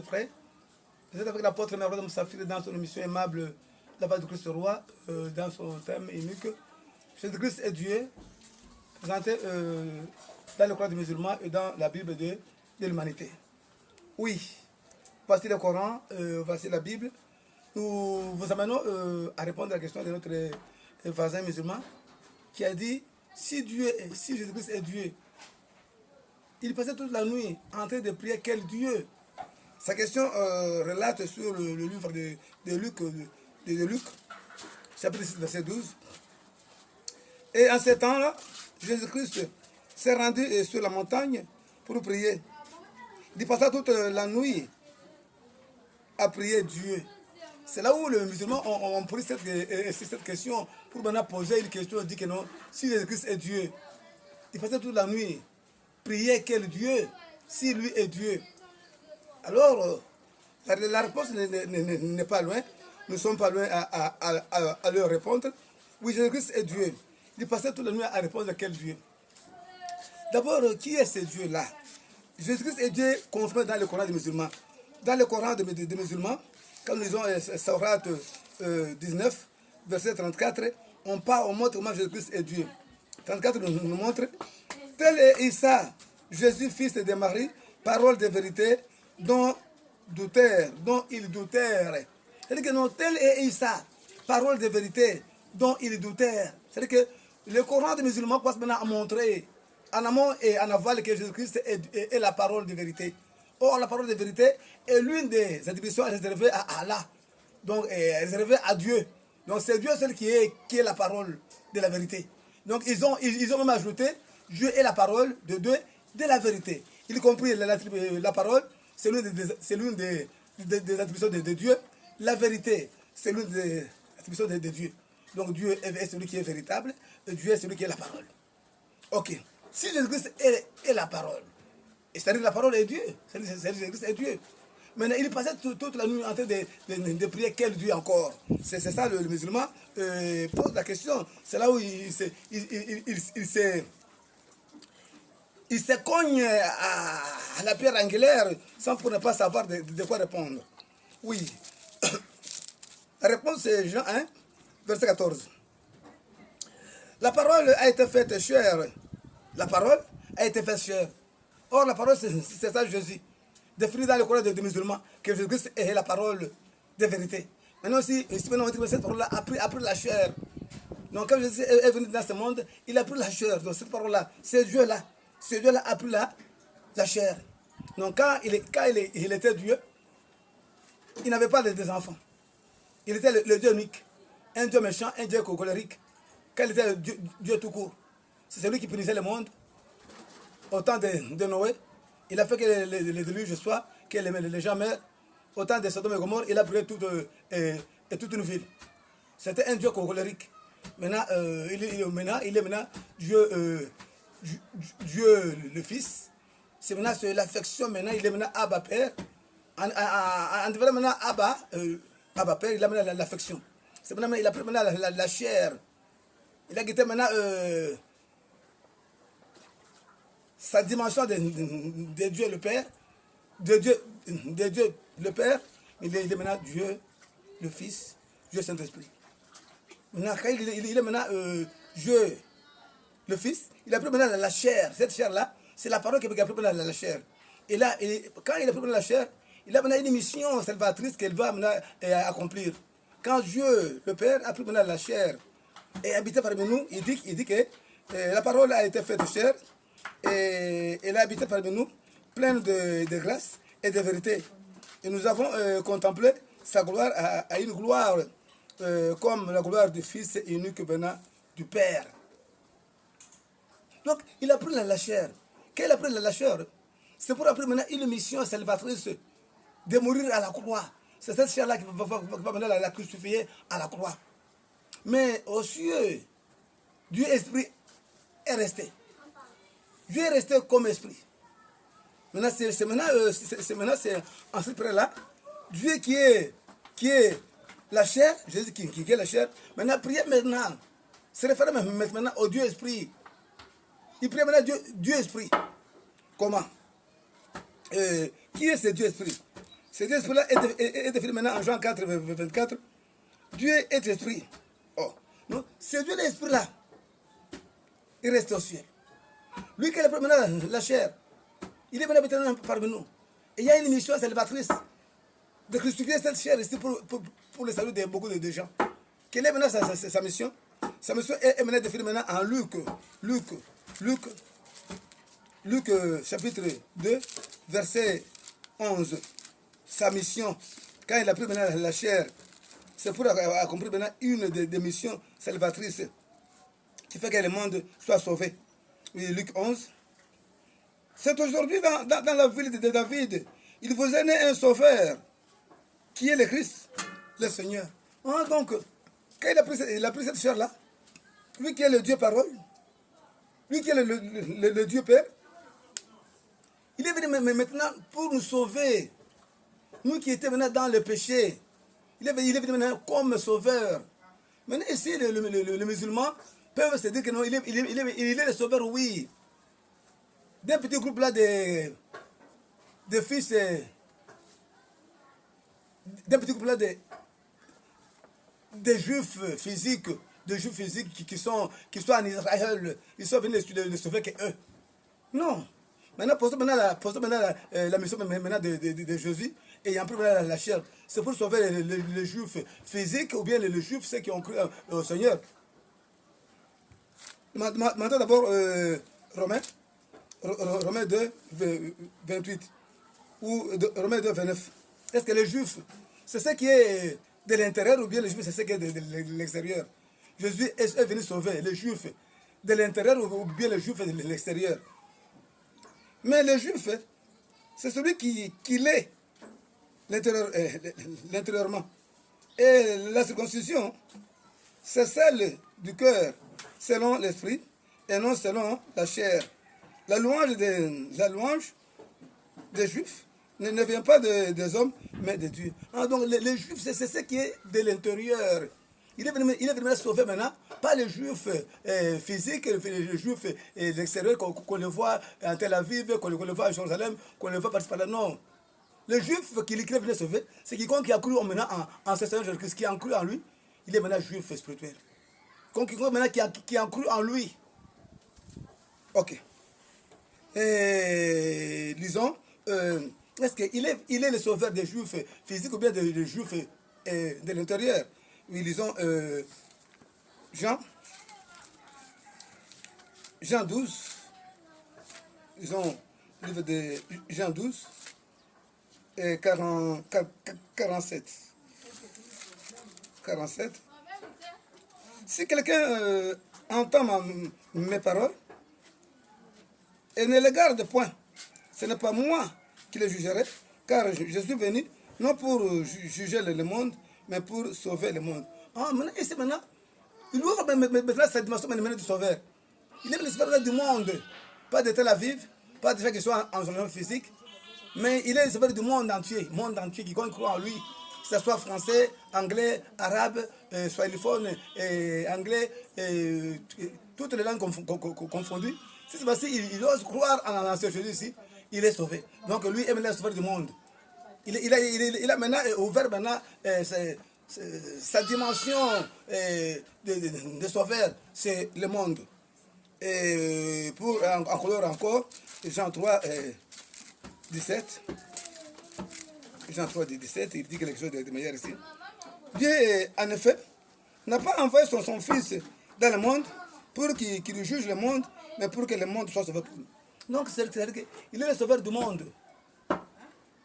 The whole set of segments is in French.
près. Vous êtes avec l'apôtre Merveille Moussafiri dans son émission aimable, La Voix du Christ Roi, dans son thème unique. Jésus-Christ est Dieu, présenté dans le Coran des musulmans et dans la Bible de l'humanité. Oui, voici le Coran, voici la Bible. Nous vous amenons à répondre à la question de notre voisin musulman qui a dit si Jésus-Christ est Dieu, il passait toute la nuit en train de prier quel Dieu? Sa question relate sur le livre de Luc, chapitre 6, verset 12. Et en ce temps-là, Jésus-Christ s'est rendu sur la montagne pour prier. Il passa toute la nuit à prier Dieu. C'est là où les musulmans ont pris cette question pour maintenant poser une question. On dit que non, si Jésus-Christ est Dieu, il passait toute la nuit prier quel Dieu, si lui est Dieu. Alors, la réponse n'est pas loin. Nous ne sommes pas loin à leur répondre. Oui, Jésus-Christ est Dieu. Il passait toute la nuit à répondre à quel Dieu. D'abord, qui est ce Dieu-là? Jésus-Christ est Dieu confirmé dans le Coran des musulmans. Dans le Coran des musulmans, quand nous lisons Sourate 19, verset 34, on montre comment Jésus-Christ est Dieu. 34 nous montre: tel est Issa, Jésus, fils de Marie, parole de vérité, dont ils doutèrent. C'est-à-dire que non, tel est Issa, parole de vérité, dont ils doutèrent. C'est-à-dire que le Coran des musulmans passe maintenant à montrer en amont et en aval que Jésus-Christ est la parole de vérité. Or, la parole de vérité est l'une des attributions réservées à Allah, donc réservée à Dieu. Donc c'est Dieu seul qui est la parole de la vérité. Donc ils ont même ajouté Dieu est la parole de Dieu de la vérité. Y compris la parole, c'est l'une des attributions de Dieu. La vérité, c'est l'une des attributions de Dieu. Donc Dieu est celui qui est véritable et Dieu est celui qui est la parole. Ok. Si Jésus-Christ est la parole, c'est-à-dire la parole est Dieu, Jésus-Christ est Dieu. Maintenant, il passait toute la nuit en train de prier quel Dieu encore. C'est ça le musulman pose la question. C'est là où il se cogne à la pierre angulaire sans pour ne pas savoir de quoi répondre. Oui. La réponse c'est Jean 1, verset 14. La parole a été faite chère. La parole a été faite chère. Or, la parole, c'est ça Jésus. Défini dans le Coran des musulmans, que Jésus-Christ est la parole de vérité. Maintenant, ici maintenant, on dit que cette parole-là a pris la chair. Donc, quand Jésus est venu dans ce monde, il a pris la chair. Donc, cette parole-là, ce Dieu-là a pris la chair. Donc, quand il était Dieu, il n'avait pas des enfants. Il était le Dieu unique. Un Dieu méchant, un Dieu colérique. Quand il était Dieu tout court. C'est celui qui punissait le monde. Au temps de Noé, il a fait que les déluges soient, que les gens meurent. Au temps de Sodome et Gomorrhe, il a brûlé toute une ville. C'était un Dieu colérique. Maintenant, il est maintenant Dieu le Fils. C'est maintenant l'affection, maintenant, il est maintenant Abba Père. En devenant maintenant Abba Père, il a maintenant l'affection. C'est maintenant, il a pris maintenant la chair. Il a quitté maintenant sa dimension de Dieu le Père, de Dieu le Père, il est maintenant Dieu le Fils, Dieu Saint-Esprit. Maintenant, quand il est maintenant Dieu le Fils, il a pris maintenant la chair. Cette chair-là, c'est la parole qui a pris maintenant la chair. Et là, quand il a pris maintenant la chair, il a maintenant une mission salvatrice qu'il va maintenant accomplir. Quand Dieu le Père a pris maintenant la chair et habité parmi nous, il dit que la parole a été faite chair. Et elle a habité parmi nous, pleine de grâce et de vérité. Et nous avons contemplé sa gloire à une gloire comme la gloire du Fils unique venant du Père. Donc, il a pris la chair. Quand il a pris la chair, c'est pour après maintenant une mission salvatrice de mourir à la croix. C'est cette chair-là qui va maintenant la crucifier à la croix. Mais aux cieux, Dieu Esprit est resté. Dieu est resté comme esprit. Maintenant, c'est en ce près-là, Dieu qui est la chair, Jésus qui est la chair. Maintenant, priez maintenant. Se référer maintenant au Dieu esprit. Il prie maintenant Dieu esprit. Comment? Qui est ce Dieu esprit? Cet esprit-là est défini maintenant en Jean 4, 24. Dieu est esprit. Oh, non, c'est Dieu l'esprit-là. Il reste au ciel. Lui qui est maintenant la chair, il est maintenant parmi nous. Et il y a une mission salvatrice de crucifier cette chair ici pour le salut de beaucoup de gens. Quelle est maintenant sa mission? Sa mission est maintenant définie maintenant en Luc chapitre 2, verset 11. Sa mission, quand il a pris maintenant la chair, c'est pour accomplir maintenant une des missions salvatrices qui fait que le monde soit sauvé. Oui, Luc 11. C'est aujourd'hui dans la ville de David, il vous est né un sauveur, qui est le Christ, le Seigneur. Ah, donc, quand il a pris cette chair-là, lui qui est le Dieu parole, lui qui est le Dieu Père, il est venu maintenant pour nous sauver. Nous qui étions maintenant dans le péché, il est venu maintenant comme sauveur. Maintenant ici, les musulmans peuvent se dire que non, il est le sauveur, oui. D'un petit groupe là de fils, d'un petit groupe là de juifs physiques, qui sont en Israël, ils sont venus les sauver que eux. Non. Maintenant, posons maintenant la mission maintenant de Jésus, et en pris la chair. C'est pour sauver les juifs physiques ou bien les juifs, ceux qui ont cru au Seigneur. Maintenant d'abord Romains 2, 28 ou Romains 2, 29. Est-ce que les juifs, c'est ce qui est de l'intérieur ou bien les juifs, c'est ce qui est de l'extérieur? Jésus est venu sauver les juifs de l'intérieur ou bien les juifs de l'extérieur. Mais les juifs, c'est celui qui l'est l'intérieurement. Et la circoncision, c'est celle du cœur, selon l'esprit, et non selon la chair. La louange des juifs ne vient pas des hommes, mais de Dieu. Ah, donc les juifs, c'est ce qui est de l'intérieur. Il est venu sauver maintenant, pas les juifs physiques, les juifs de l'extérieur, qu'on le voit en Tel Aviv, qu'on le voit à Jérusalem, qu'on le voit par là. Non. Le juif qu'il est venu sauver, c'est quiconque qui a cru maintenant en ce Seigneur Jésus-Christ, qui a cru en lui, il est maintenant juif spirituel. Quiconque maintenant qui a cru en lui. Ok. Et lisons, est-ce qu'il est le sauveur des juifs physiques ou bien des juifs de l'intérieur? Oui, lisons Jean 12. Lisons le livre de Jean 12 et 47. Si quelqu'un entend mes paroles et ne les garde point, ce n'est pas moi qui les jugerai, car je suis venu non pour juger le monde, mais pour sauver le monde. Ah, maintenant, ici, maintenant, il ouvre maintenant cette dimension du sauveur. Il est le sauveur du monde, pas de Tel Aviv, pas de gens qui sont en zone physique, mais il est le sauveur du monde entier, quiconque croit en lui, que ce soit français, anglais, arabe, swahiliphone, anglais, toutes les langues confondues. Si c'est parce qu'il ose croire en ce Jésus-ci, il est sauvé. Donc lui est maintenant le sauveur du monde. Il a maintenant ouvert maintenant sa dimension de sauveur, c'est le monde. Et pour encore, Jean 3, 17. Jean 3, 17, il dit quelque chose de meilleur ici. Dieu, en effet, n'a pas envoyé son Fils dans le monde pour qu'il juge le monde, mais pour que le monde soit sauvé pour lui. Donc, c'est-à-dire qu'il est le sauveur du monde.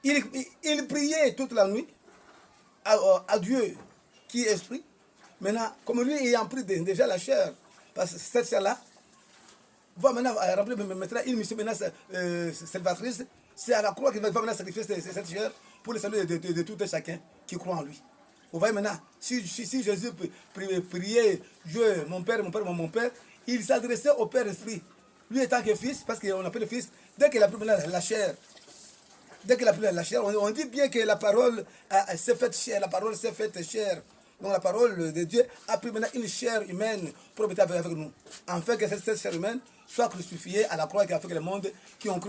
Il priait toute la nuit à Dieu qui est esprit. Maintenant, comme lui ayant pris déjà la chair, parce que cette chair-là va maintenant remplir une mission salvatrice. C'est à la croix qu'il va maintenant sacrifier cette chair pour le salut de tout et chacun qui croit en lui. Vous voyez maintenant, si Jésus priait Dieu, mon Père, il s'adressait au Père Esprit. Lui étant que fils, parce qu'on appelle le fils, dès qu'il a pris la chair, on dit bien que la parole s'est faite chair, Donc la parole de Dieu a pris maintenant une chair humaine pour habiter avec nous. Afin que cette chair humaine soit crucifiée à la croix qui a fait que le monde qui ont cru